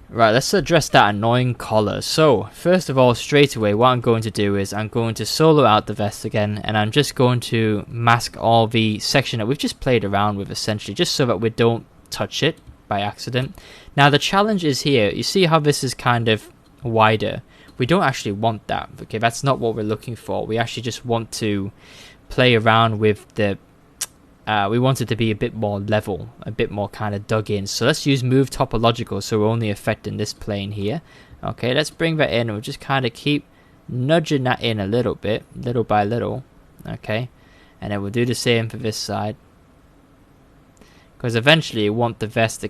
Right, let's address that annoying collar. So, first of all, straight away, what I'm going to do is I'm going to solo out the vest again, and I'm just going to mask all the section that we've just played around with, essentially, just so that we don't touch it by accident. Now, the challenge is here. You see how this is kind of wider? We don't actually want that, okay? That's not what we're looking for. We actually just want to play around with the we want it to be a bit more level, a bit more kind of dug in. So let's use move topological, so we're only affecting this plane here. Okay, let's bring that in, and we'll just kind of keep nudging that in a little bit, little by little. Okay, and then we'll do the same for this side, because eventually you want the vest to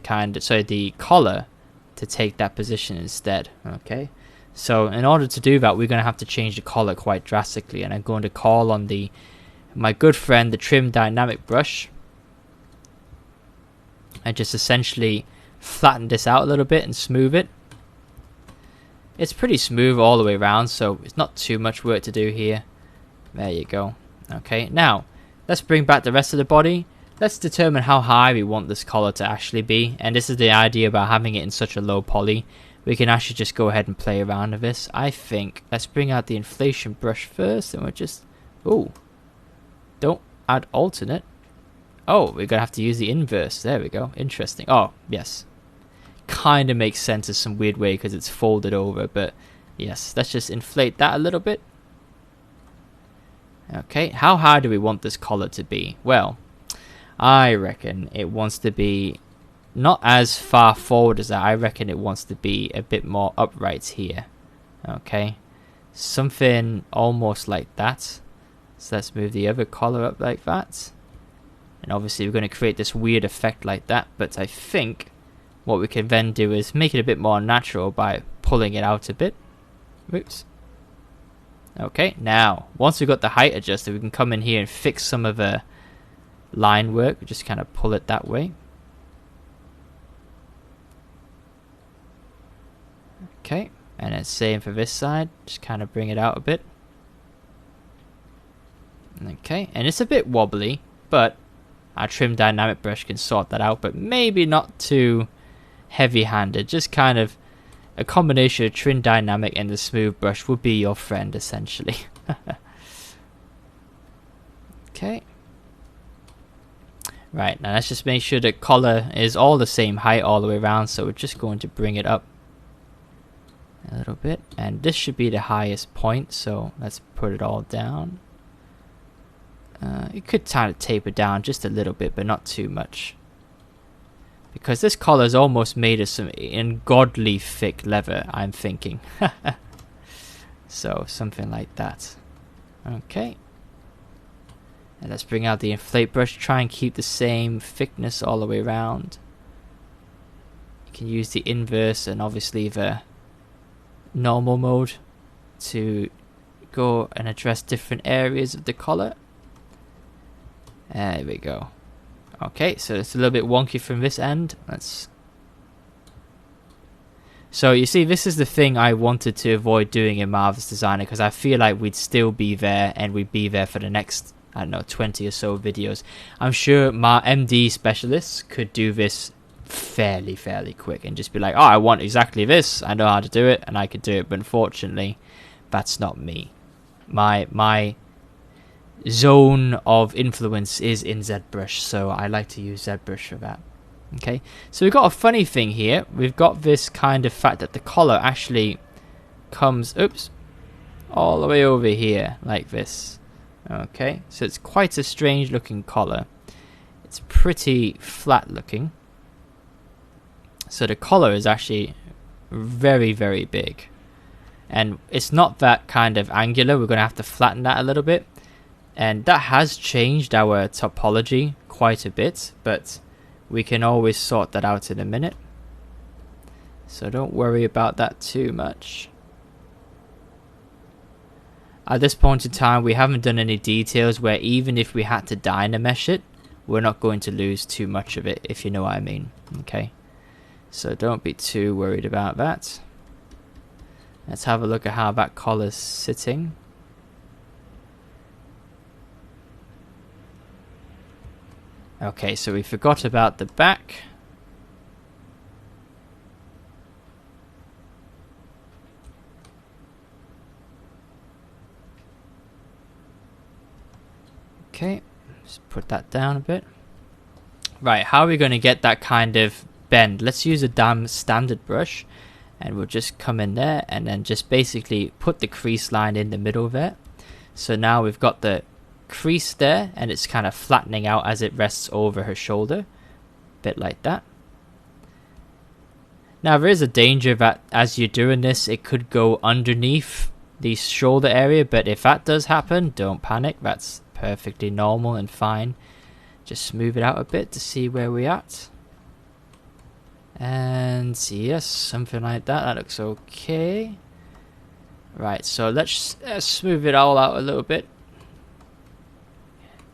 the collar to take that position instead. Okay, so in order to do that, we're going to have to change the collar quite drastically, and I'm going to call on my good friend, the Trim Dynamic Brush, and just essentially flatten this out a little bit and smooth it. It's pretty smooth all the way around, so it's not too much work to do here. There you go. Okay, now let's bring back the rest of the body. Let's determine how high we want this collar to actually be, and this is the idea about having it in such a low poly. We can actually just go ahead and play around with this. I think let's bring out the inflation brush first, and we'll just don't add alternate. Oh, we're gonna have to use the inverse. There we go. Interesting. Oh, yes. Kind of makes sense in some weird way because it's folded over, but yes, let's just inflate that a little bit. Okay, how high do we want this collar to be? Well, I reckon it wants to be not as far forward as that. I reckon it wants to be a bit more upright here. Okay, something almost like that. So let's move the other collar up like that. And obviously we're going to create this weird effect like that. But I think what we can then do is make it a bit more natural by pulling it out a bit. Oops. Okay, now, once we've got the height adjusted, we can come in here and fix some of the line work. We just kind of pull it that way. Okay, and then same for this side. Just kind of bring it out a bit. Okay, and it's a bit wobbly, but our Trim Dynamic Brush can sort that out, but maybe not too heavy-handed. Just kind of a combination of Trim Dynamic and the Smooth Brush would be your friend, essentially. Okay. Right, now let's just make sure the collar is all the same height all the way around, so we're just going to bring it up a little bit, and this should be the highest point, so let's put it all down. You could kind of taper down just a little bit, but not too much. Because this collar is almost made of some ungodly thick leather, I'm thinking. So, something like that. Okay. And let's bring out the inflate brush. Try and keep the same thickness all the way around. You can use the inverse and obviously the normal mode to go and address different areas of the collar. There we go. Okay, so it's a little bit wonky from this end. So you see, this is the thing I wanted to avoid doing in Marvelous Designer, because I feel like we'd still be there, and we'd be there for the next, I don't know, 20 or so videos. I'm sure my MD specialists could do this fairly quick and just be like, oh, I want exactly this, I know how to do it, and I could do it. But unfortunately, that's not me. My zone of influence is in ZBrush, so I like to use ZBrush for that. Okay, so we've got a funny thing here. We've got this kind of fact that the collar actually comes, all the way over here like this. Okay, so it's quite a strange looking collar. It's pretty flat looking. So the collar is actually very big, and it's not that kind of angular. We're going to have to flatten that a little bit. And that has changed our topology quite a bit, but we can always sort that out in a minute. So don't worry about that too much. At this point in time, we haven't done any details where even if we had to Dynamesh it, we're not going to lose too much of it, if you know what I mean. Okay, so don't be too worried about that. Let's have a look at how that collar's sitting. Okay, so we forgot about the back. Okay, just put that down a bit. Right, how are we going to get that kind of bend? Let's use a damn standard brush, and we'll just come in there and then just basically put the crease line in the middle there. So now we've got the crease there, and it's kind of flattening out as it rests over her shoulder, a bit like that. Now there is a danger that as you're doing this, it could go underneath the shoulder area, but if that does happen, don't panic. That's perfectly normal and fine. Just smooth it out a bit to see where we're at. And yes, something like that. That looks okay. Right, so let's smooth it all out a little bit.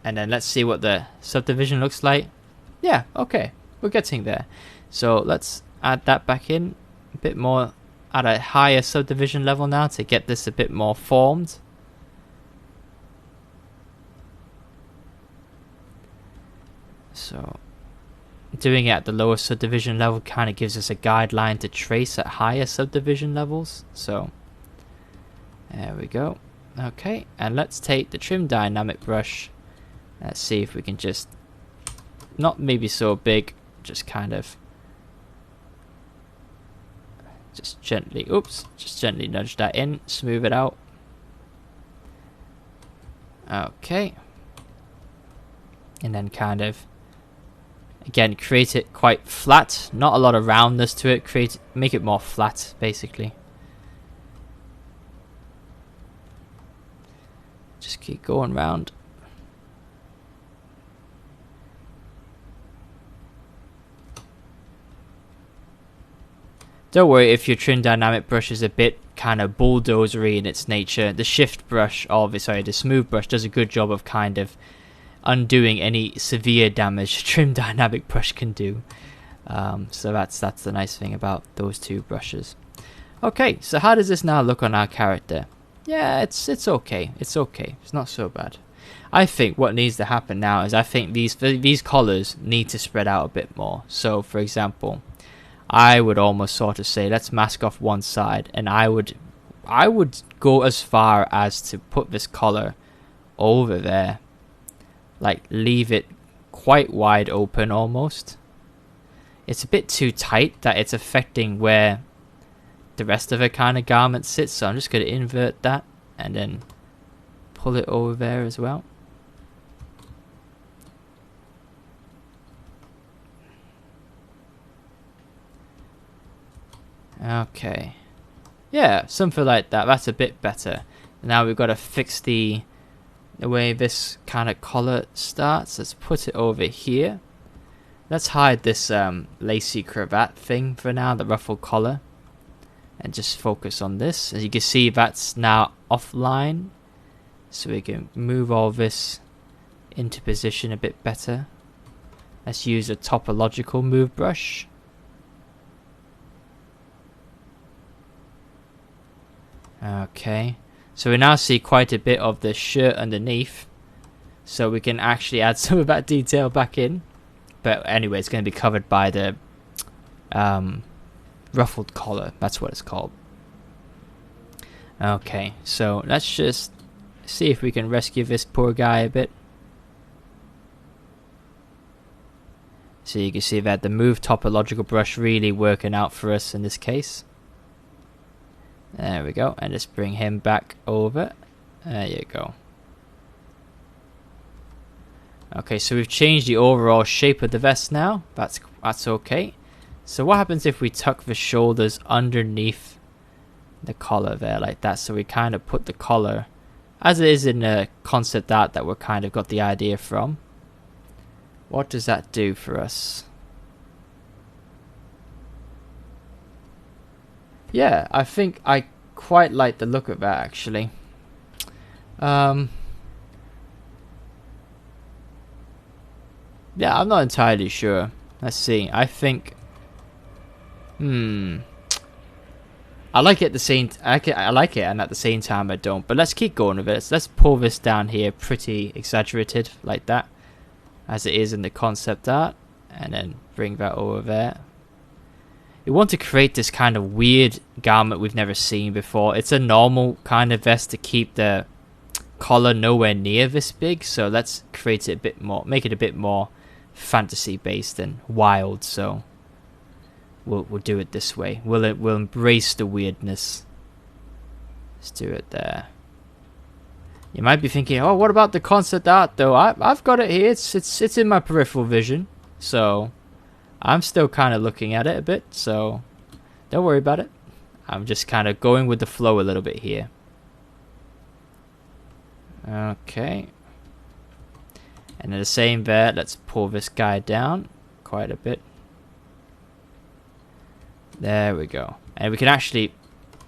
And then let's see what the subdivision looks like. Yeah, okay. We're getting there. So let's add that back in a bit more at a higher subdivision level now to get this a bit more formed. So doing it at the lower subdivision level kind of gives us a guideline to trace at higher subdivision levels. So there we go. Okay, and let's take the trim dynamic brush. Let's see if we can just, not maybe so big, just kind of just gently nudge that in, smooth it out. Okay, and then kind of again create it quite flat, not a lot of roundness to it, make it more flat basically. Just keep going round. Don't worry if your trim dynamic brush is a bit kind of bulldozery in its nature. The shift brush, the smooth brush does a good job of kind of undoing any severe damage trim dynamic brush can do. So that's the nice thing about those two brushes. Okay, so how does this now look on our character? Yeah, it's okay. It's okay. It's not so bad. I think what needs to happen now is I think these collars need to spread out a bit more. So for example, I would almost sort of say let's mask off one side, and I would go as far as to put this collar over there, like leave it quite wide open almost. It's a bit too tight that it's affecting where the rest of a kind of garment sits, so I'm just going to invert that and then pull it over there as well. Okay, yeah, something like that. That's a bit better. Now we've got to fix the way this kind of collar starts. Let's put it over here. Let's hide this lacy cravat thing for now, the ruffled collar, and just focus on this. As you can see, that's now offline, so we can move all this into position a bit better. Let's use a topological move brush. Okay, so we now see quite a bit of the shirt underneath, so we can actually add some of that detail back in. But anyway, it's going to be covered by the ruffled collar. That's what it's called. Okay, so let's just see if we can rescue this poor guy a bit. So you can see that the move topological brush really working out for us in this case. There we go, and just bring him back over. There you go. Okay, so we've changed the overall shape of the vest now. That's okay. So what happens if we tuck the shoulders underneath the collar there like that? So we kind of put the collar as it is in the concept art that we kind of got the idea from. What does that do for us? Yeah, I think I quite like the look of that actually. Yeah, I'm not entirely sure. Let's see. I think I like it at the same I like it, and at the same time I don't. But let's keep going with it. Let's pull this down here pretty exaggerated like that, as it is in the concept art, and then bring that over there. We want to create this kind of weird garment we've never seen before. It's a normal kind of vest to keep the collar nowhere near this big, so let's create it a bit more, make it a bit more fantasy based and wild. So we'll do it this way. We'll embrace the weirdness. Let's do it there. You might be thinking, oh, what about the concept art though? I've got it here. It's in my peripheral vision, so I'm still kind of looking at it a bit. So don't worry about it. I'm just kind of going with the flow a little bit here. Okay. And then the same there. Let's pull this guy down quite a bit. There we go. And we can actually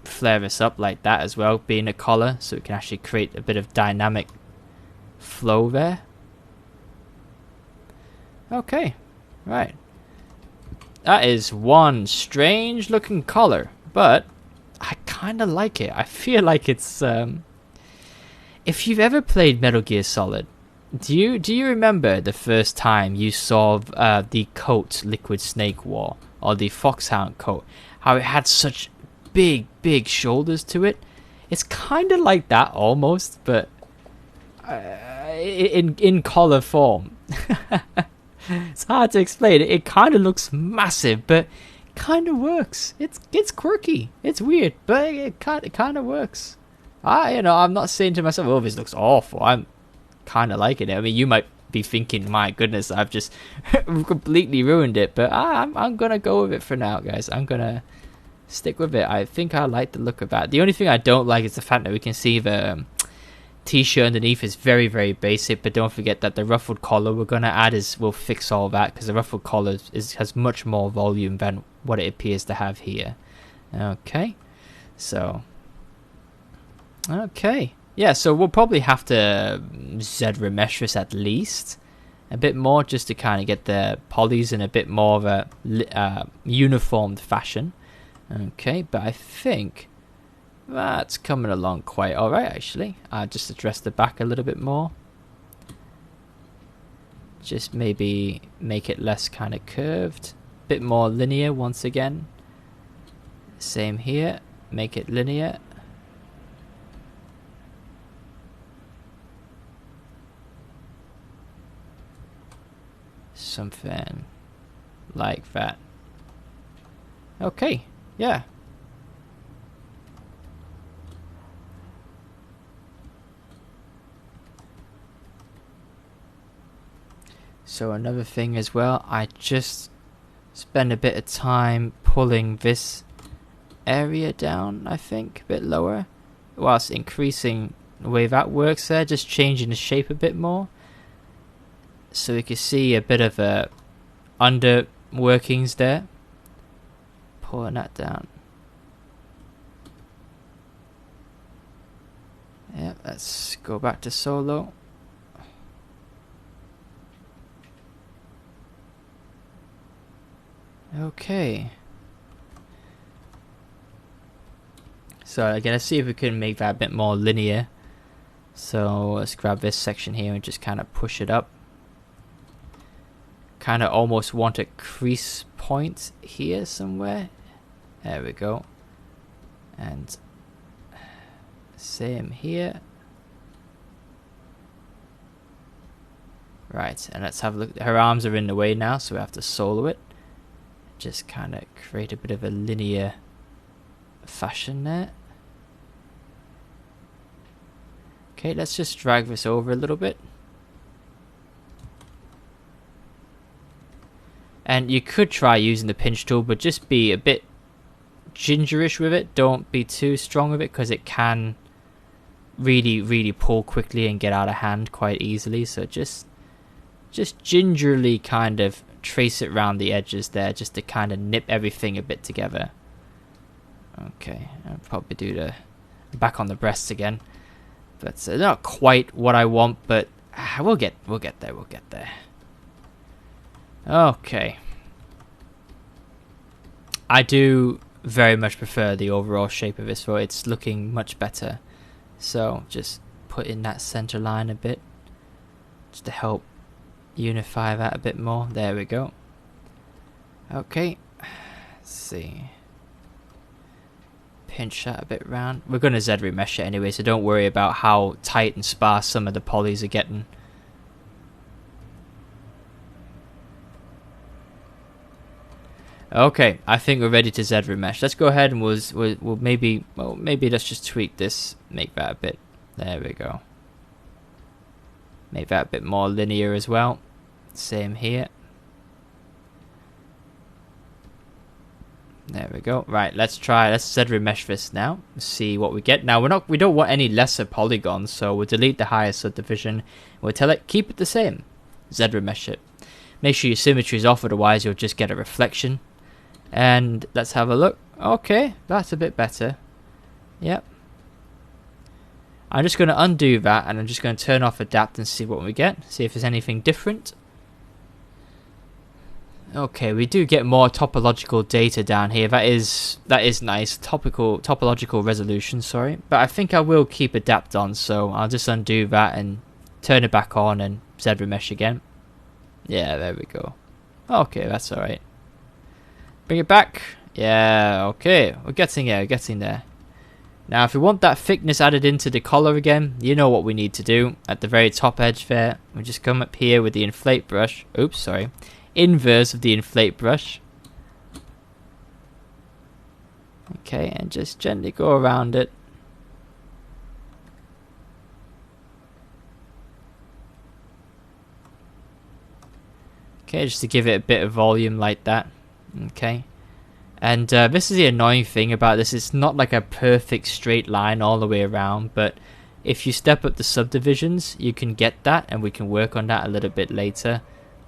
flare this up like that as well, being a collar, so we can actually create a bit of dynamic flow there. Okay, right. That is one strange looking collar, but I kind of like it. I feel like it's if you've ever played Metal Gear Solid, do you remember the first time you saw the coat Liquid Snake wore, or the Foxhound coat, how it had such big shoulders to it? It's kind of like that almost, but in collar form. It's hard to explain. It kind of looks massive, but kind of works. It's quirky. It's weird, but it kind of works. I'm not saying to myself, "Oh, this looks awful." I'm kind of liking it. I mean, you might be thinking, "My goodness, I've just completely ruined it," but I'm gonna go with it for now, guys. I'm gonna stick with it. I think I like the look of that. The only thing I don't like is the fact that we can see the t-shirt underneath is very, very basic, but don't forget that the ruffled collar we're gonna add will fix all that, because the ruffled collar has much more volume than what it appears to have here. Okay, so yeah, so we'll probably have to Z-remesh this at least a bit more, just to kind of get the polys in a bit more of a uniformed fashion. Okay, but I think that's coming along quite alright, actually. I'll just address the back a little bit more. Just maybe make it less kind of curved. Bit more linear once again. Same here. Make it linear. Something like that. Okay, yeah. So another thing as well, I just spend a bit of time pulling this area down, I think, a bit lower, whilst increasing the way that works there, just changing the shape a bit more. So we can see a bit of a under workings there. Pulling that down. Yeah, let's go back to solo. Okay. So again, let's see if we can make that a bit more linear. So let's grab this section here and just kind of push it up. Kind of almost want a crease point here somewhere. There we go. And same here. Right, and let's have a look. Her arms are in the way now, so we have to solo it. Just kind of create a bit of a linear fashion there. Okay, let's just drag this over a little bit. And you could try using the pinch tool, but just be a bit gingerish with it. Don't be too strong with it, because it can really pull quickly and get out of hand quite easily. So just gingerly kind of trace it around the edges there, just to kind of nip everything a bit together. Okay, I'll probably do the back on the breasts again, but not quite what I want, but we'll get there. Okay, I do very much prefer the overall shape of this, so it's looking much better. So just put in that center line a bit, just to help unify that a bit more. There we go. Okay, let's see. pinch that a bit round. We're going to Z remesh it anyway, so don't worry about how tight and sparse some of the polys are getting. Okay, I think we're ready to Z remesh. Let's go ahead and we'll maybe let's just tweak this, make that a bit. There we go. Make that a bit more linear as well. Same here. There we go. Right, let's Z remesh this now. See what we get. Now we don't want any lesser polygons, so we'll delete the higher subdivision. We'll tell it keep it the same. Z remesh it. Make sure your symmetry is off, otherwise you'll just get a reflection. And let's have a look. Okay, that's a bit better. Yep. I'm just going to undo that, and I'm just going to turn off adapt and see what we get. See if there's anything different. Okay, we do get more topological data down here. That is nice. Topological resolution, sorry. But I think I will keep adapt on, so I'll just undo that and turn it back on and Z remesh again. Yeah, there we go. Okay, that's alright. Bring it back. Yeah, okay. We're getting there. Now, if we want that thickness added into the collar again, you know what we need to do. At the very top edge there, we just come up here with the inflate brush. Oops, sorry. Inverse of the inflate brush. Okay, and just gently go around it. Okay, just to give it a bit of volume like that. Okay, and this is the annoying thing about this. It's not like a perfect straight line all the way around, but if you step up the subdivisions, you can get that, and we can work on that a little bit later.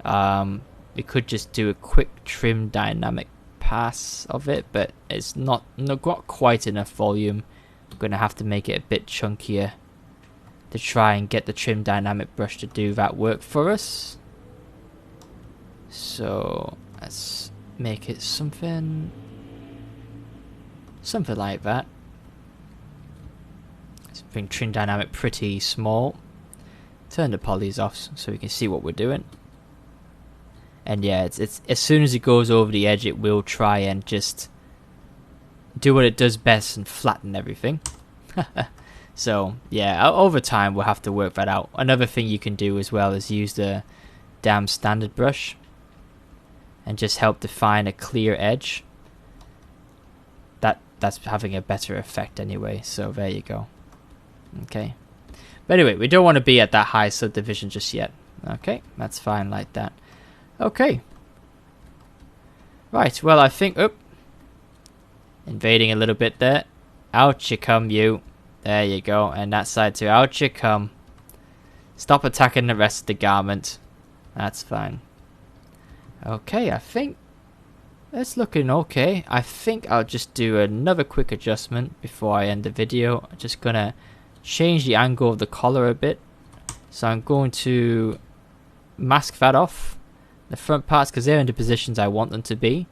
We could just do a quick trim dynamic pass of it, but it's not got quite enough volume. I'm going to have to make it a bit chunkier to try and get the trim dynamic brush to do that work for us. So let's make it something like that. Let's bring trim dynamic pretty small. Turn the polys off so we can see what we're doing. And yeah, it's as soon as it goes over the edge, it will try and just do what it does best and flatten everything. So yeah, over time we'll have to work that out. Another thing you can do as well is use the damn standard brush and just help define a clear edge. That's having a better effect anyway, so there you go. Okay, but anyway, we don't want to be at that high subdivision just yet. Okay, that's fine like that. Okay, right, well I think, invading a little bit there. Out you come, you. There you go, and that side too. Out you come. Stop attacking the rest of the garment. That's fine. Okay, I think it's looking okay. I think I'll just do another quick adjustment before I end the video. I'm just gonna change the angle of the collar a bit. So I'm going to mask that off, the front parts, because they're in the positions I want them to be.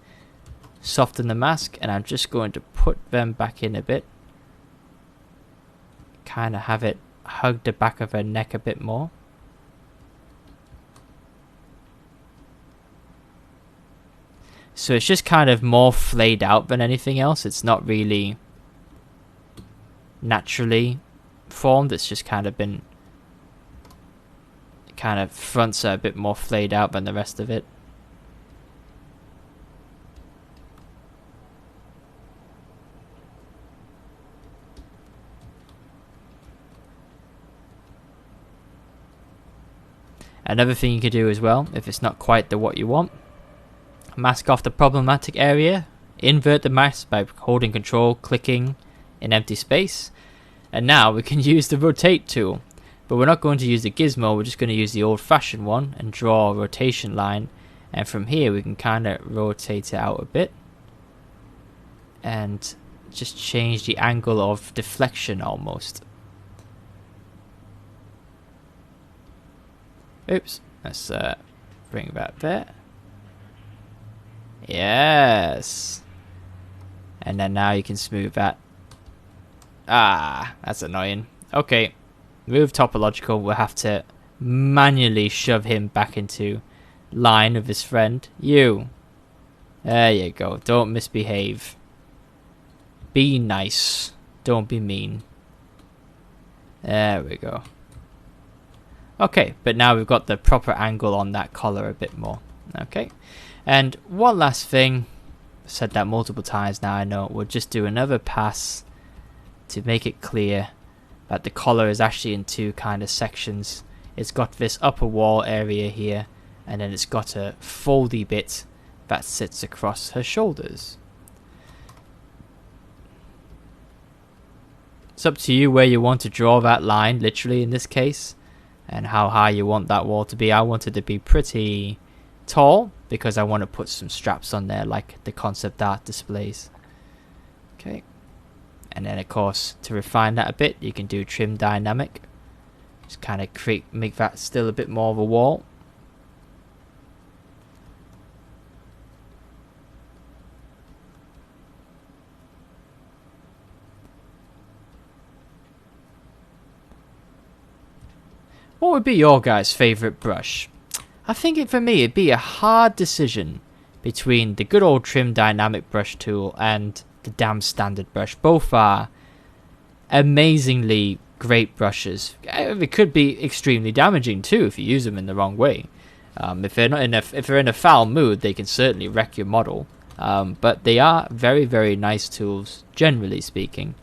Soften the mask, and I'm just going to put them back in a bit. Kind of have it hug the back of her neck a bit more. So it's just kind of more flayed out than anything else. It's not really naturally formed. It's just kind of been, kind of fronts are a bit more flayed out than the rest of it. Another thing you can do as well, if it's not quite what you want, mask off the problematic area, invert the mask by holding control, clicking in empty space, and now we can use the rotate tool. But we're not going to use the gizmo, we're just going to use the old-fashioned one and draw a rotation line, and from here we can kind of rotate it out a bit and just change the angle of deflection almost. Oops, let's bring that there. Yes. And then now you can smooth that. Ah, that's annoying. Okay, move topological. We'll have to manually shove him back into line with his friend. You. There you go. Don't misbehave. Be nice. Don't be mean. There we go. Okay, but now we've got the proper angle on that collar a bit more. Okay, and one last thing. Said that multiple times now, I know. We'll just do another pass to make it clear that the collar is actually in two kind of sections. It's got this upper wall area here, and then it's got a foldy bit that sits across her shoulders. It's up to you where you want to draw that line, literally in this case, and how high you want that wall to be. I want it to be pretty tall because I want to put some straps on there like the concept art displays. Okay, and then of course to refine that a bit you can do trim dynamic, just kind of make that still a bit more of a wall. What would be your guys' favourite brush? I think for me it'd be a hard decision between the good old trim dynamic brush tool and the damn standard brush. Both are amazingly great brushes. It could be extremely damaging too if you use them in the wrong way. If they're in a foul mood, they can certainly wreck your model. But they are very, very nice tools, generally speaking,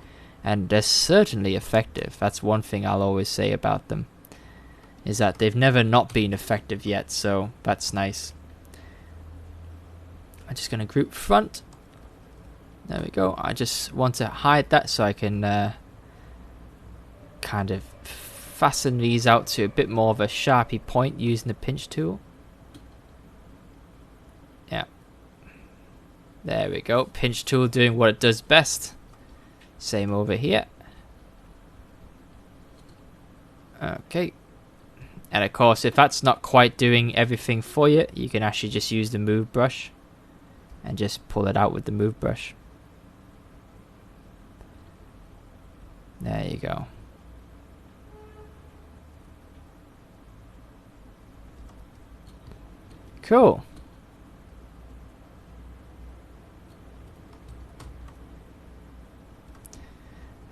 and they're certainly effective. That's one thing I'll always say about them, is that they've never not been effective yet, so that's nice. I'm just going to group front. There we go. I just want to hide that so I can kind of fasten these out to a bit more of a sharpie point using the pinch tool. Yeah. There we go. Pinch tool doing what it does best. Same over here. Okay. And of course, if that's not quite doing everything for you, you can actually just use the move brush and just pull it out with the move brush. There you go. Cool.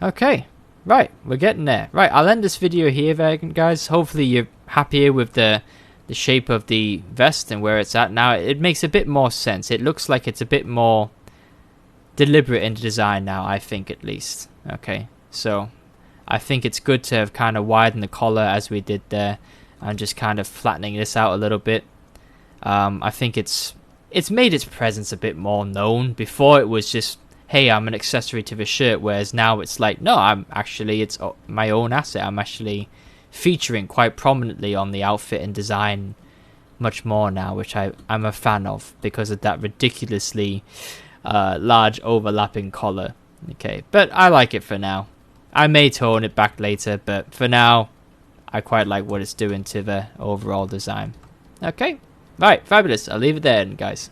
Okay. Right, we're getting there. Right, I'll end this video here, guys. Hopefully you're happier with the shape of the vest and where it's at now. It makes a bit more sense. It looks like it's a bit more deliberate in the design now, I think, at least. Okay, so I think it's good to have kind of widened the collar as we did there and just kind of flattening this out a little bit. I think it's made its presence a bit more known. Before it was just, hey, I'm an accessory to the shirt, whereas now it's like, no, it's my own asset. I'm actually featuring quite prominently on the outfit and design much more now, which I'm a fan of because of that ridiculously large overlapping collar. Okay, but I like it for now. I may tone it back later, but for now, I quite like what it's doing to the overall design. Okay, right, fabulous. I'll leave it there, guys.